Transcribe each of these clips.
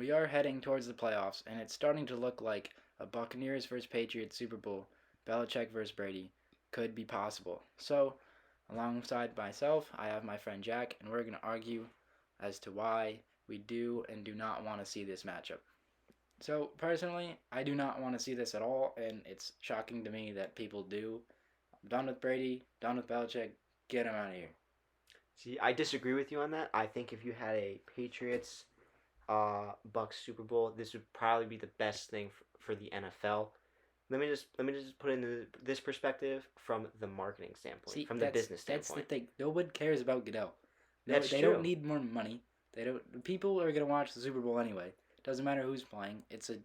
we are heading towards the playoffs, and it's starting to look like a Buccaneers versus Patriots Super Bowl, Belichick versus Brady, could be possible. So, alongside myself, I have my friend Jack, and we're going to argue as to why we do and do not want to see this matchup. So, personally, I do not want to see this at all, and it's shocking to me that people do. I'm done with Brady, done with Belichick. Get him out of here. See, I disagree with you on that. I think if you had a Patriots Bucs Super Bowl, this would probably be the best thing for the NFL. Let me just put it in this perspective from the marketing standpoint, See, from the business that's the standpoint. thing. No one cares about Goodell. No, That's they true. don't need more money. They don't. People are gonna watch the Super Bowl anyway. Doesn't matter who's playing. It's a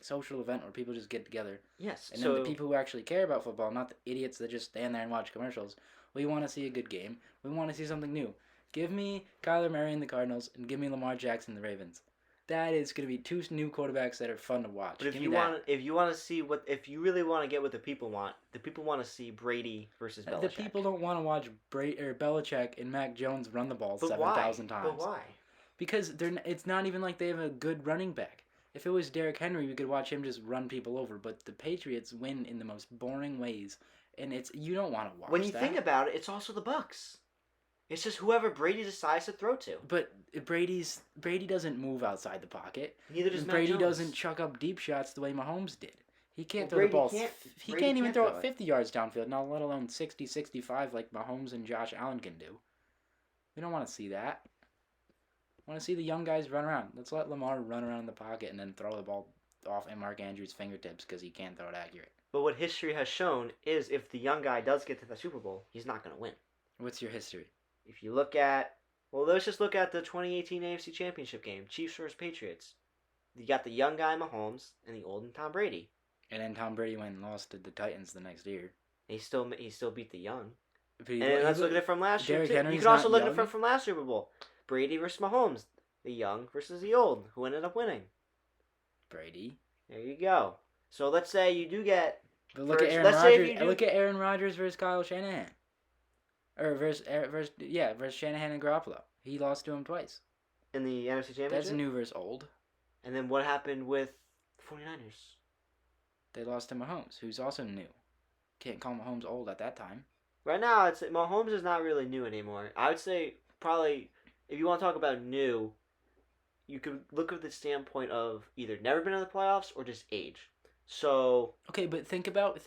social event where people just get together. Yes. And then the people who actually care about football, not the idiots that just stand there and watch commercials. We want to see a good game. We want to see something new. Give me Kyler Murray and the Cardinals, and give me Lamar Jackson and the Ravens. That is going to be two new quarterbacks that are fun to watch. But if you want to see if you really want to get what the people want to see Brady versus Belichick. The people don't want to watch Belichick and Mac Jones run the ball 7,000 times. But why? Because it's not even like they have a good running back. If it was Derrick Henry, we could watch him just run people over. But the Patriots win in the most boring ways, and you don't want to watch. When you think about it, it's also the Bucs. It's just whoever Brady decides to throw to. But Brady doesn't move outside the pocket. Neither does Mac Brady Jones. Doesn't chuck up deep shots the way Mahomes did. He can't throw Brady the ball. He Brady can't even can't throw throw it 50 yards downfield, not let alone 60, 65 like Mahomes and Josh Allen can do. We don't want to see that. I want to see the young guys run around. Let's let Lamar run around in the pocket and then throw the ball off at Mark Andrews' fingertips because he can't throw it accurate. But what history has shown is if the young guy does get to the Super Bowl, he's not going to win. What's your history? If you look at, let's just look at the 2018 AFC Championship game, Chiefs versus Patriots. You got the young guy Mahomes and the old Tom Brady. And then Tom Brady went and lost to the Titans the next year. He still beat the young. And let's look at it from last year. Derrick You can also look at it from last Super Bowl. Brady versus Mahomes. The young versus the old. Who ended up winning? Brady. There you go. So let's say you do get. But look at Aaron Rodgers. Look at Aaron Rodgers versus Kyle Shanahan. Or versus Shanahan and Garoppolo. He lost to him twice. In the NFC Championship? That's new versus old. And then what happened with the 49ers? They lost to Mahomes, who's also new. Can't call Mahomes old at that time. Right now, Mahomes is not really new anymore. I would say probably, if you want to talk about new, you could look at the standpoint of either never been in the playoffs or just age. So okay, but think about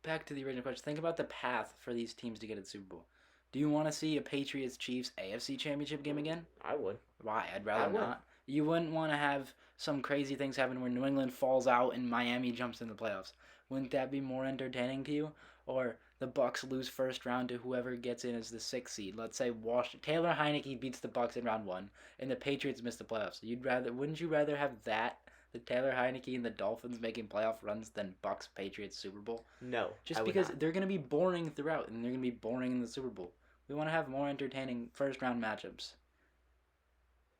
back to the original question. Think about the path for these teams to get to the Super Bowl. Do you want to see a Patriots Chiefs AFC Championship game again? I would. Why? I'd rather not. You wouldn't want to have some crazy things happen where New England falls out and Miami jumps in the playoffs. Wouldn't that be more entertaining to you? Or the Bucs lose first round to whoever gets in as the 6th seed. Let's say Taylor Heineke beats the Bucs in round 1 and the Patriots miss the playoffs. Wouldn't you rather have that, the Taylor Heineke and the Dolphins making playoff runs, than Bucs Patriots Super Bowl? No. Just because they're going to be boring throughout and they're going to be boring in the Super Bowl. We want to have more entertaining first round matchups.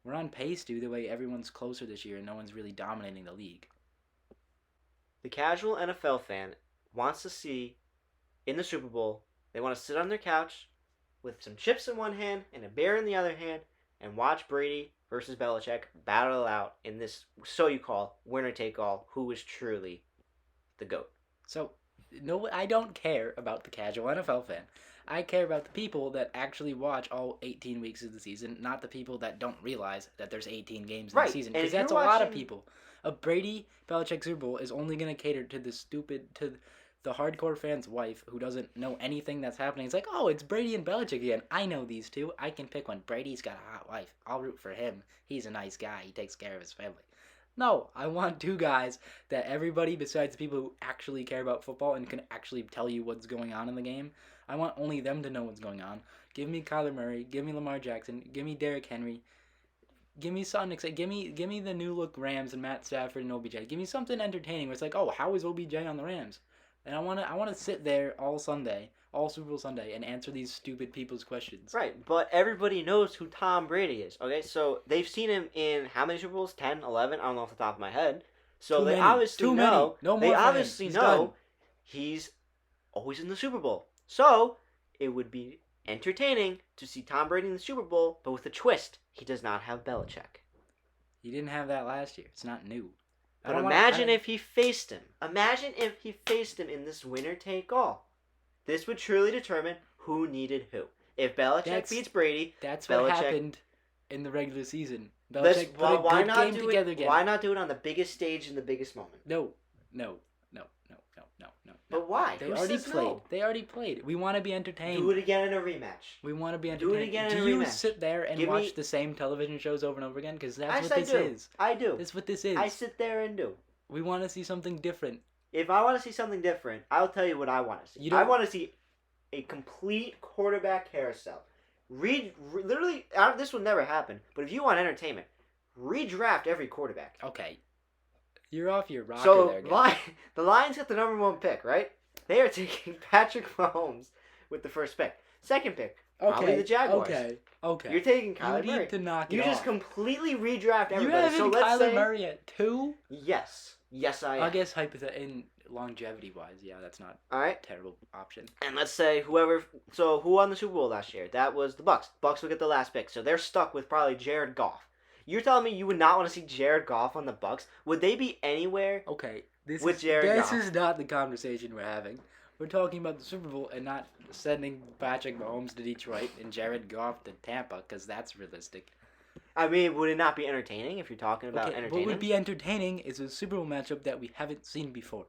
We're on pace to the way everyone's closer this year and no one's really dominating the league. The casual NFL fan wants to see in the Super Bowl, they want to sit on their couch with some chips in one hand and a beer in the other hand and watch Brady versus Belichick battle out in this so-you-call winner-take-all who is truly the GOAT. So, no, I don't care about the casual NFL fan. I care about the people that actually watch all 18 weeks of the season, not the people that don't realize that there's 18 games in the season. Because that's a lot of people. A Brady-Belichick Super Bowl is only going to cater to the hardcore fan's wife who doesn't know anything that's happening. It's like, oh, it's Brady and Belichick again. I know these two. I can pick one. Brady's got a hot wife. I'll root for him. He's a nice guy. He takes care of his family. No, I want two guys that everybody besides the people who actually care about football and can actually tell you what's going on in the game, I want only them to know what's going on. Give me Kyler Murray. Give me Lamar Jackson. Give me Derrick Henry. Give me something. Give me the new look Rams and Matt Stafford and OBJ. Give me something entertaining where it's like, oh, how is OBJ on the Rams? And I want to sit there all Sunday, all Super Bowl Sunday, and answer these stupid people's questions. Right, but everybody knows who Tom Brady is. Okay, so they've seen him in how many Super Bowls? 10, 11? I don't know off the top of my head. So they obviously know. They obviously know he's always in the Super Bowl. So it would be entertaining to see Tom Brady in the Super Bowl, but with a twist. He does not have Belichick. He didn't have that last year. It's not new. But imagine if he faced him. Imagine if he faced him in this winner-take-all. This would truly determine who needed who. If Belichick beats Brady, that's what happened in the regular season. Belichick put a good game together again. Why not do it on the biggest stage in the biggest moment? No. But why? They already played. No? They already played. We want to be entertained. Do it again in a rematch. We want to be entertained. Do it again in a rematch. Do you sit there and watch the same television shows over and over again? Because that's what this is. I do. That's what this is. I sit there and do. We want to see something different. If I want to see something different, I'll tell you what I want to see. I want to see a complete quarterback carousel. Literally, this will never happen. But if you want entertainment, redraft every quarterback. Okay. You're off your rocker there, guys. The Lions got the number 1 pick, right? They are taking Patrick Mahomes with the first pick. Second pick, probably the Jaguars. Okay. You're taking Kyler Murray. You need to knock it off. You just completely redraft everybody. You have Kyler Murray at 2? Yes, I am. I guess in longevity-wise, yeah, that's not a terrible option. And let's say who won the Super Bowl last year? That was the Bucs. Bucs will get the last pick, so they're stuck with probably Jared Goff. You're telling me you would not want to see Jared Goff on the Bucs? Would they be anywhere? Okay, this is not the conversation we're having. We're talking about the Super Bowl and not sending Patrick Mahomes to Detroit and Jared Goff to Tampa, because that's realistic. I mean, would it not be entertaining if you're talking about entertainment? What would be entertaining is a Super Bowl matchup that we haven't seen before.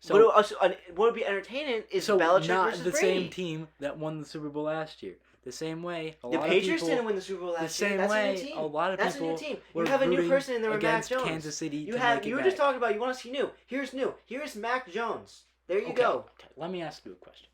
So what would be entertaining is Belichick not versus the Brady. Same team that won the Super Bowl last year. The same way, the Patriots didn't win the Super Bowl last year. That's a new team. A lot of That's people a new team. You have a new person in there with Mac Jones. Kansas City. You were just talking about you want to see new. Here's new. Here's Mac Jones. There you go. Okay. Let me ask you a question.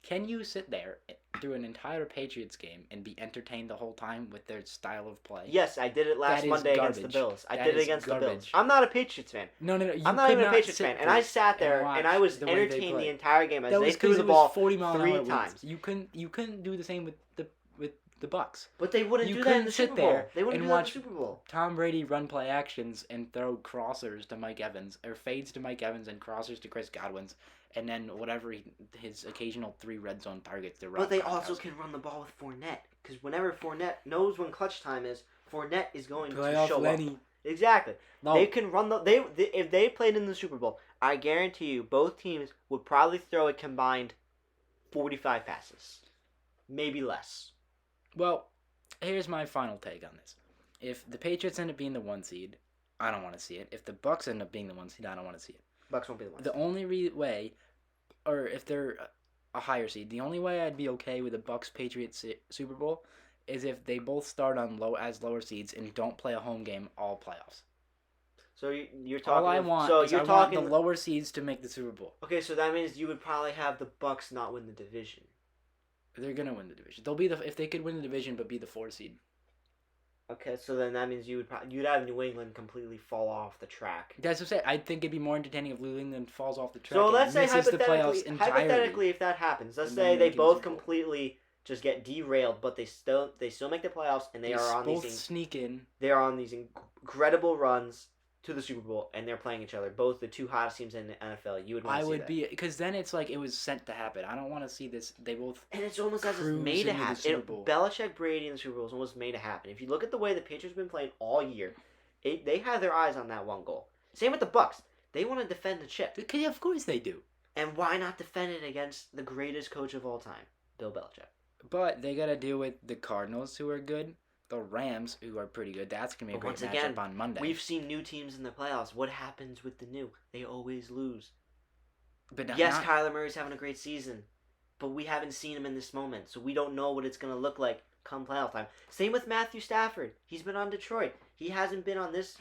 Can you sit there through an entire Patriots game and be entertained the whole time with their style of play? Yes, I did it last Monday against the Bills. I did it against the Bills. I'm not a Patriots fan. No. I'm not even a Patriots fan. And I sat there and I was entertained the entire game as they threw the ball 3 times. You couldn't do the same with the Bucs. But they wouldn't do that in the Super Bowl. They wouldn't do that in the Super Bowl. Tom Brady run play actions and throw crossers to Mike Evans, or fades to Mike Evans and crossers to Chris Godwin's, and then whatever his occasional 3 red zone targets to run. But they also can run the ball with Fournette, because whenever Fournette knows when clutch time is, Fournette is going to show up. Exactly. No. They can run if they played in the Super Bowl, I guarantee you both teams would probably throw a combined 45 passes, maybe less. Well, here's my final take on this. If the Patriots end up being the 1 seed, I don't want to see it. If the Bucs end up being the 1 seed, I don't want to see it. Bucs won't be the 1 seed. The only way, or if they're a higher seed, the only way I'd be okay with the Bucs-Patriots Super Bowl is if they both start on lower seeds and don't play a home game all playoffs. So you're talking. All I want is I want the lower seeds to make the Super Bowl. Okay, so that means you would probably have the Bucs not win the division. They're gonna win the division. They'll be if they could win the division but be the 4 seed. Okay, so then that means you'd have New England completely fall off the track. That's what I'm saying. I think it'd be more entertaining if New England falls off the track. So let's say hypothetically, if that happens, let's say they both completely just get derailed, but they still make the playoffs, and they are on these sneak in. They are on these incredible runs to the Super Bowl, and they're playing each other. Both the 2 hottest teams in the NFL. You would want to see that. I would be, because then it's like it was sent to happen. I don't want to see this. They both and it's almost as it's made to happen. Belichick, Brady in the Super Bowl is almost made to happen. If you look at the way the Patriots have been playing all year, they have their eyes on that 1 goal. Same with the Bucs. They want to defend the chip. Of course they do. And why not defend it against the greatest coach of all time, Bill Belichick? But they got to deal with the Cardinals, who are good. The Rams, who are pretty good. That's going to be a great matchup on Monday. We've seen new teams in the playoffs. What happens with the new? They always lose. But Kyler Murray's having a great season, but we haven't seen him in this moment, so we don't know what it's going to look like come playoff time. Same with Matthew Stafford. He's been on Detroit. He hasn't been on this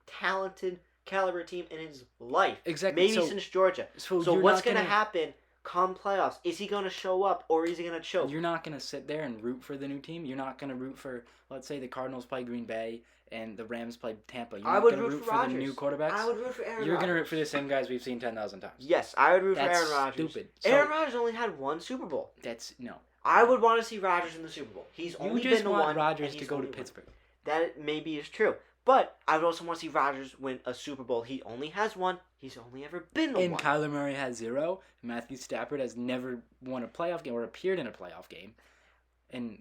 talented caliber team in his life. Exactly. Maybe since Georgia. So what's going to happen come playoffs? Is he going to show up or is he going to choke? You're not going to sit there and root for the new team. You're not going to root for, let's say, the Cardinals play Green Bay and the Rams play Tampa. You're not going to root for the new quarterbacks. I would root for Aaron Rodgers. You're going to root for the same guys we've seen 10,000 times. Yes, I would root for Aaron Rodgers. That's stupid. Aaron Rodgers only had 1 Super Bowl. No. I would want to see Rodgers in the Super Bowl. He's only been the one. You just want Rodgers to go to Pittsburgh. That maybe is true. But I would also want to see Rodgers win a Super Bowl. He only has 1. He's only ever been the one. And Kyler Murray has 0. Matthew Stafford has never won a playoff game or appeared in a playoff game. And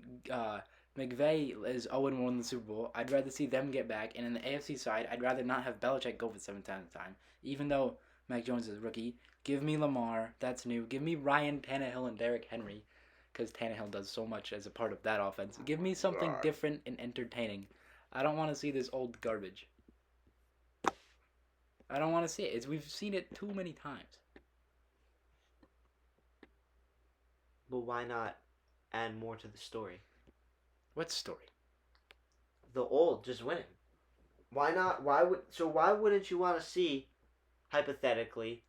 McVay is 0-1 in the Super Bowl. I'd rather see them get back. And in the AFC side, I'd rather not have Belichick go for the 7th time. Even though Mac Jones is a rookie. Give me Lamar. That's new. Give me Ryan Tannehill and Derrick Henry. Because Tannehill does so much as a part of that offense. Give me something different and entertaining. I don't want to see this old garbage. I don't want to see it. We've seen it too many times. But why not add more to the story? What story? The old just winning. Why not? Why wouldn't you want to see, hypothetically,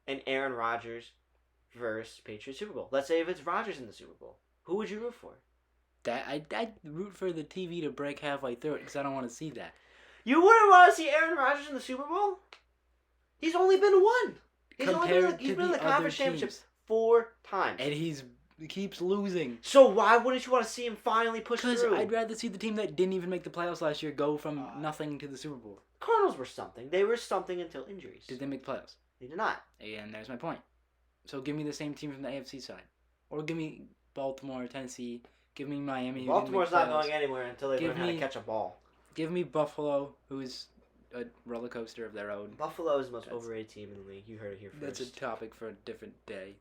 an Aaron Rodgers versus Patriots Super Bowl? Let's say if it's Rodgers in the Super Bowl, who would you root for? I'd root for the TV to break halfway through it because I don't want to see that. You wouldn't want to see Aaron Rodgers in the Super Bowl? He's only been one. He's been in the conference championship 4 times. And he keeps losing. So why wouldn't you want to see him finally push through? Because I'd rather see the team that didn't even make the playoffs last year go from nothing to the Super Bowl. Cardinals were something. They were something until injuries. Did they make the playoffs? They did not. And there's my point. So give me the same team from the AFC side. Or give me Baltimore, Tennessee. Give me Miami. Baltimore's not going anywhere until they learn how to catch a ball. Give me Buffalo, who is a roller coaster of their own. Buffalo is the most overrated team in the league. You heard it here first. That's a topic for a different day.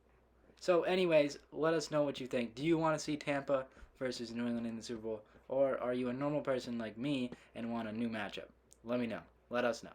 So, anyways, let us know what you think. Do you want to see Tampa versus New England in the Super Bowl? Or are you a normal person like me and want a new matchup? Let me know. Let us know.